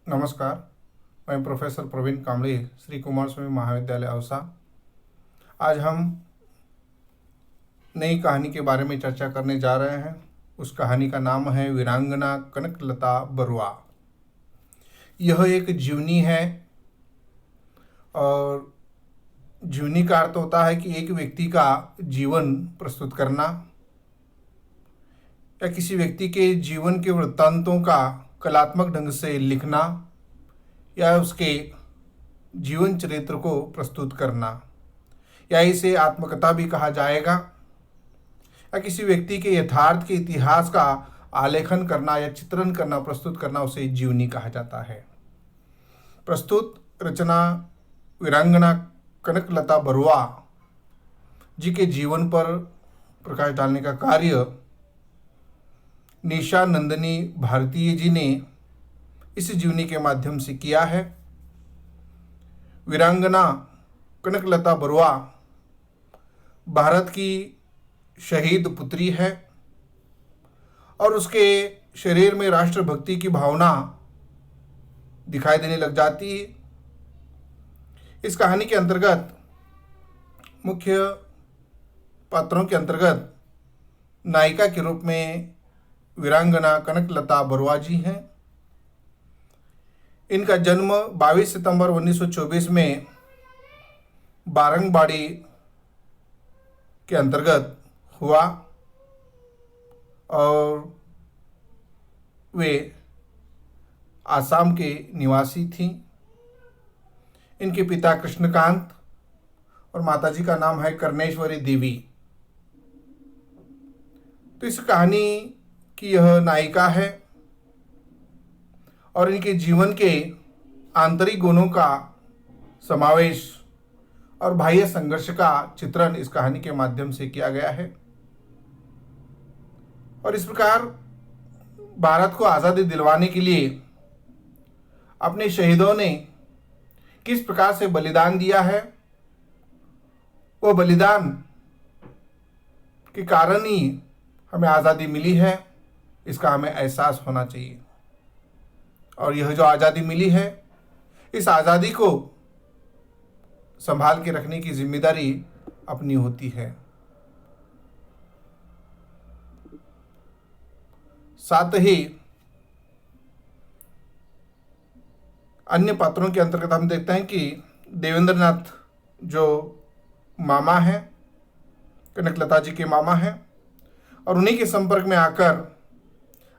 नमस्कार। मैं प्रोफेसर प्रवीण कांबळे, श्री कुमार स्वामी महाविद्यालय औसा। आज हम नई कहानी के बारे में चर्चा करने जा रहे हैं। उस कहानी का नाम है वीरांगना कनकलता बरुआ। यह एक जीवनी है और जीवनी का अर्थ होता है कि एक व्यक्ति का जीवन प्रस्तुत करना या किसी व्यक्ति के जीवन के वृत्तांतों का कलात्मक ढंग से लिखना या उसके जीवन चरित्र को प्रस्तुत करना, या इसे आत्मकथा भी कहा जाएगा, या किसी व्यक्ति के यथार्थ के इतिहास का आलेखन करना या चित्रण करना, प्रस्तुत करना, उसे जीवनी कहा जाता है। प्रस्तुत रचना वीरांगना कनकलता बरुआ जी के जीवन पर प्रकाश डालने का कार्य निशा नंदिनी भारतीय जी ने इस जीवनी के माध्यम से किया है। वीरांगना कनकलता बरुआ भारत की शहीद पुत्री है और उसके शरीर में राष्ट्रभक्ति की भावना दिखाई देने लग जाती है। इस कहानी के अंतर्गत मुख्य पात्रों के अंतर्गत नायिका के रूप में वीरांगना कनकलता बरुआ जी हैं। इनका जन्म 22 सितंबर 1924 में बारंगबाड़ी के अंतर्गत हुआ और वे आसाम के निवासी थीं। इनके पिता कृष्णकांत और माताजी का नाम है कर्णेश्वरी देवी। तो इस कहानी की यह नायिका है और इनके जीवन के आंतरिक गुणों का समावेश और बाह्य संघर्ष का चित्रण इस कहानी के माध्यम से किया गया है। और इस प्रकार भारत को आज़ादी दिलवाने के लिए अपने शहीदों ने किस प्रकार से बलिदान दिया है, वो बलिदान के कारण ही हमें आज़ादी मिली है, इसका हमें एहसास होना चाहिए। और यह जो आज़ादी मिली है, इस आज़ादी को संभाल के रखने की जिम्मेदारी अपनी होती है। साथ ही अन्य पात्रों के अंतर्गत हम देखते हैं कि देवेंद्रनाथ जो मामा हैं, कनकलता जी के मामा हैं, और उन्हीं के संपर्क में आकर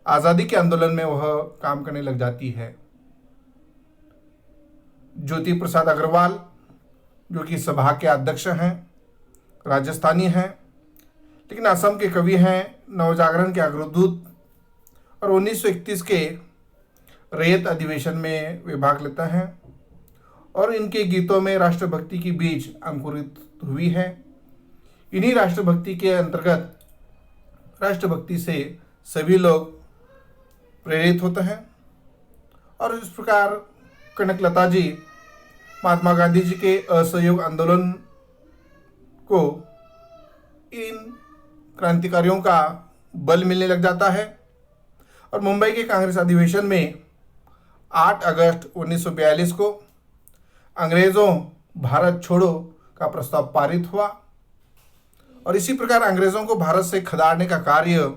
आज़ादी के आंदोलन में वह काम करने लग जाती है। ज्योति प्रसाद अग्रवाल जो कि सभा के अध्यक्ष हैं, राजस्थानी हैं, लेकिन असम के कवि हैं, नवजागरण के अग्रदूत, और 1931 के रैयत अधिवेशन में वे भाग लेते हैं और इनके गीतों में राष्ट्रभक्ति की बीज अंकुरित हुई है। इन्हीं राष्ट्रभक्ति के अंतर्गत राष्ट्रभक्ति से सभी लोग प्रेरित होते हैं और इस प्रकार कनकलता जी महात्मा गांधी जी के असहयोग आंदोलन को इन क्रांतिकारियों का बल मिलने लग जाता है और मुंबई के कांग्रेस अधिवेशन में 8 अगस्त 1942 को अंग्रेज़ों भारत छोड़ो का प्रस्ताव पारित हुआ और इसी प्रकार अंग्रेज़ों को भारत से खदेड़ने का कार्य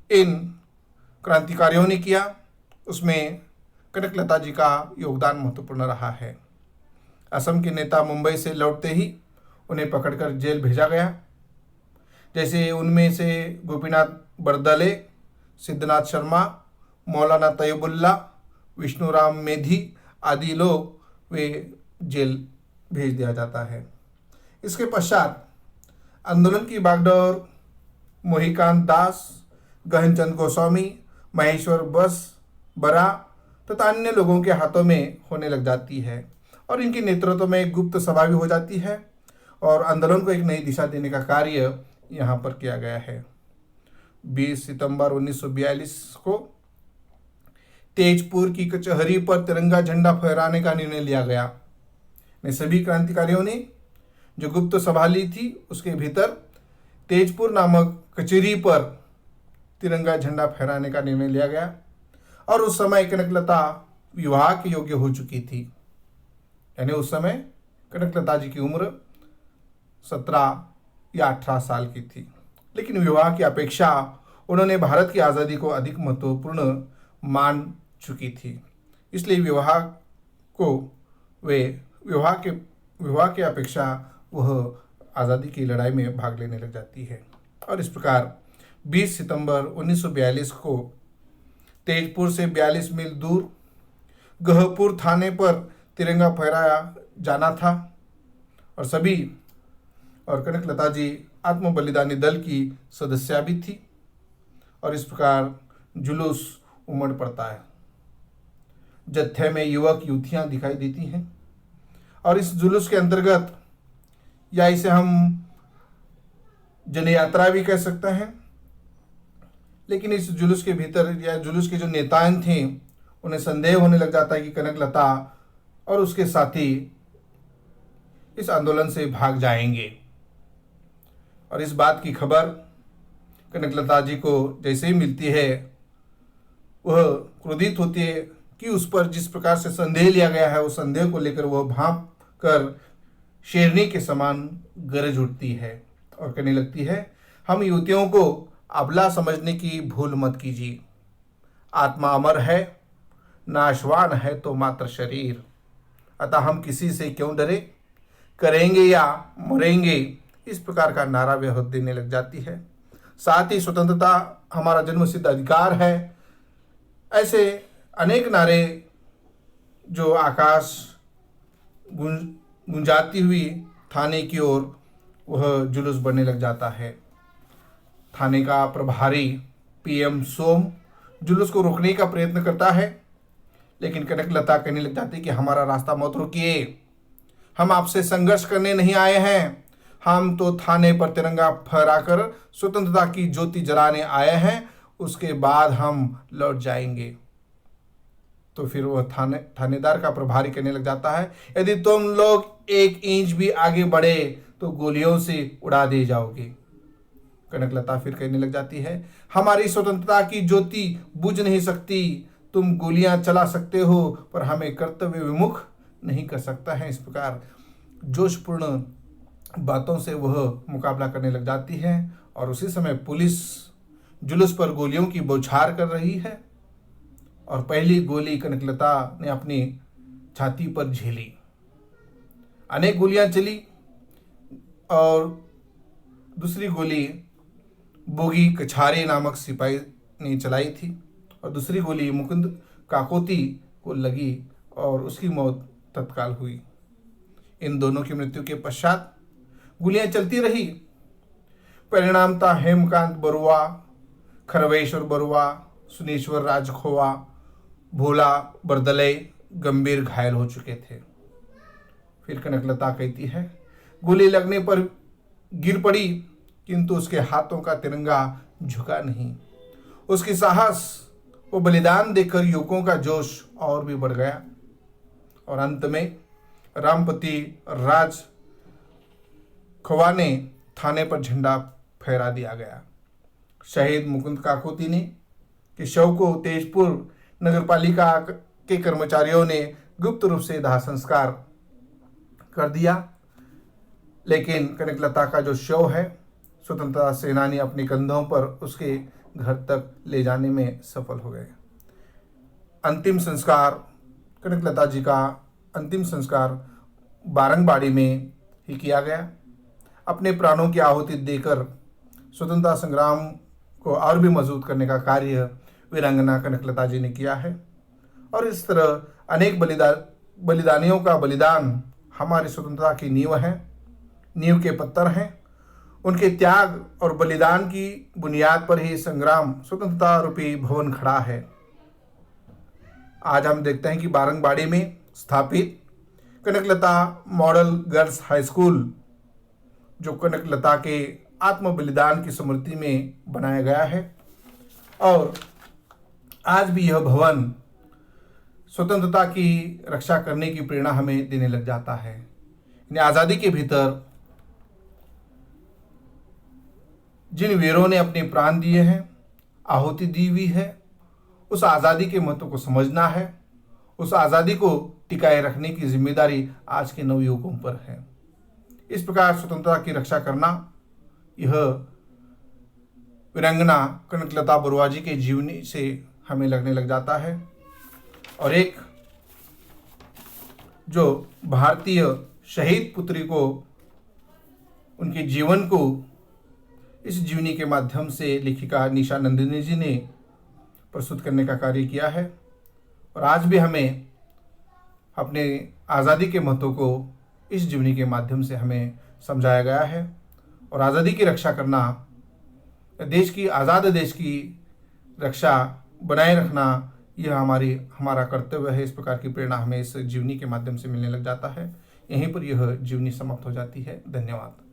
इन क्रांतिकारियों ने किया। उसमें कनकलता जी का योगदान महत्वपूर्ण रहा है। असम के नेता मुंबई से लौटते ही उन्हें पकड़कर जेल भेजा गया। जैसे उनमें से गोपीनाथ बरदले, सिद्धनाथ शर्मा, मौलाना तैयबुल्ला, विष्णुराम मेधी आदि लोग वे जेल भेज दिया जाता है। इसके पश्चात आंदोलन की बागडोर मोहिकांत दास, गहनचंद गोस्वामी, महेश्वर बरा तथा अन्य लोगों के हाथों में होने लग जाती है और इनके नेतृत्व में एक गुप्त सभा भी हो जाती है और आंदोलन को एक नई दिशा देने का कार्य यहाँ पर किया गया है। 20 सितंबर 1942 को तेजपुर की कचहरी पर तिरंगा झंडा फहराने का निर्णय लिया गया। सभी क्रांतिकारियों ने जो गुप्त सभा ली थी उसके भीतर तेजपुर नामक कचहरी पर तिरंगा झंडा फहराने का निर्णय लिया गया और उस समय कनकलता विवाह के योग्य हो चुकी थी। यानी उस समय कनकलता जी की उम्र 17 या 18 साल की थी। लेकिन विवाह की अपेक्षा उन्होंने भारत की आज़ादी को अधिक महत्वपूर्ण मान चुकी थी। इसलिए को वे विवाह के अपेक्षा वह आज़ादी की लड़ाई में भाग लेने लग जाती है। और इस प्रकार 20 सितंबर 1942 को तेजपुर से 42 मील दूर गहपुर थाने पर तिरंगा फहराया जाना था और कनकलता जी आत्म बलिदानी दल की सदस्या भी थी। और इस प्रकार जुलूस उमड़ पड़ता है। जत्थे में युवक युवतियां दिखाई देती हैं और इस जुलूस के अंतर्गत, या इसे हम जनयात्रा भी कह सकते हैं, लेकिन इस जुलूस के भीतर या जुलूस के जो नेताएं थे उन्हें संदेह होने लग जाता है कि कनकलता और उसके साथी इस आंदोलन से भाग जाएंगे। और इस बात की खबर कनकलता जी को जैसे ही मिलती है, वह क्रोधित होती है कि उस पर जिस प्रकार से संदेह लिया गया है, उस संदेह को लेकर वह भांप कर शेरनी के समान गरज उठती है और कहने लगती है, हम युवतियों को अबला समझने की भूल मत कीजिए। आत्मा अमर है, नाशवान है तो मात्र शरीर। अतः हम किसी से क्यों डरे, करेंगे या मरेंगे, इस प्रकार का नारा वह देने लग जाती है। साथ ही स्वतंत्रता हमारा जन्मसिद्ध अधिकार है, ऐसे अनेक नारे जो आकाश गुंजाती हुई थाने की ओर वह जुलूस बढ़ने लग जाता है। थाने का प्रभारी PM सोम जुलूस को रोकने का प्रयत्न करता है, लेकिन कनकलता कहने लग जाती है कि हमारा रास्ता मत रोकिए, हम आपसे संघर्ष करने नहीं आए हैं, हम तो थाने पर तिरंगा फहराकर स्वतंत्रता की ज्योति जलाने आए हैं, उसके बाद हम लौट जाएंगे। तो फिर वह थानेदार का प्रभारी कहने लग जाता है, यदि तुम लोग 1 इंच भी आगे बढ़े तो गोलियों से उड़ा दे जाओगे। कनकलता फिर कहने लग जाती है, हमारी स्वतंत्रता की ज्योति बुझ नहीं सकती, तुम गोलियां चला सकते हो पर हमें कर्तव्य विमुख नहीं कर सकता है। इस प्रकार जोशपूर्ण बातों से वह मुकाबला करने लग जाती है और उसी समय पुलिस जुलूस पर गोलियों की बौछार कर रही है और पहली गोली कनकलता ने अपनी छाती पर झेली। अनेक गोलियां चली और दूसरी गोली बोगी कछारे नामक सिपाही ने चलाई थी और दूसरी गोली मुकुंद काकोती को लगी और उसकी मौत तत्काल हुई। इन दोनों की मृत्यु के पश्चात गोलियां चलती रही। परिणामतः हेमकांत बरुआ, खरवेश्वर बरुआ, सुनेश्वर राजखोवा, भोला बरदले गंभीर घायल हो चुके थे। फिर कनकलता कहती है, गोली लगने पर गिर पड़ी किंतु उसके हाथों का तिरंगा झुका नहीं। उसकी साहस वो बलिदान देखकर युवकों का जोश और भी बढ़ गया और अंत में रामपति राज खवा ने थाने पर झंडा फहरा दिया गया। शहीद मुकुंद काकोती ने के शव को तेजपुर नगरपालिका के कर्मचारियों ने गुप्त रूप से दाह संस्कार कर दिया, लेकिन कनकलता का जो शव है स्वतंत्रता सेनानी अपने कंधों पर उसके घर तक ले जाने में सफल हो गए। अंतिम संस्कार कनकलता जी का अंतिम संस्कार बारंगबाड़ी में ही किया गया। अपने प्राणों की आहुति देकर स्वतंत्रता संग्राम को और भी मजबूत करने का कार्य वीरांगना कनकलता जी ने किया है और इस तरह अनेक बलिदानियों का बलिदान हमारी स्वतंत्रता की नींव है, नींव के पत्थर हैं। उनके त्याग और बलिदान की बुनियाद पर ही संग्राम स्वतंत्रता रूपी भवन खड़ा है। आज हम देखते हैं कि बारंगबाड़ी में स्थापित Kanaklata model girls high school, जो कनकलता के आत्म बलिदान की स्मृति में बनाया गया है, और आज भी यह भवन स्वतंत्रता की रक्षा करने की प्रेरणा हमें देने लग जाता है। आज़ादी के भीतर जिन वीरों ने अपने प्राण दिए हैं, आहुति दी हुई है, उस आज़ादी के महत्व को समझना है, उस आज़ादी को टिकाए रखने की जिम्मेदारी आज के नवयुवकों पर है। इस प्रकार स्वतंत्रता की रक्षा करना यह वीरांगना कनकलता बरुआ जी के जीवनी से हमें लगने लग जाता है। और एक जो भारतीय शहीद पुत्री को उनके जीवन को इस जीवनी के माध्यम से लेखिका निशा नंदिनी जी ने प्रस्तुत करने का कार्य किया है। और आज भी हमें अपने आज़ादी के महत्व को इस जीवनी के माध्यम से हमें समझाया गया है। और आज़ादी की रक्षा करना, देश की आज़ाद देश की रक्षा बनाए रखना, यह हमारा कर्तव्य है। इस प्रकार की प्रेरणा हमें इस जीवनी के माध्यम से मिलने लग जाता है। यहीं पर यह जीवनी समाप्त हो जाती है। धन्यवाद।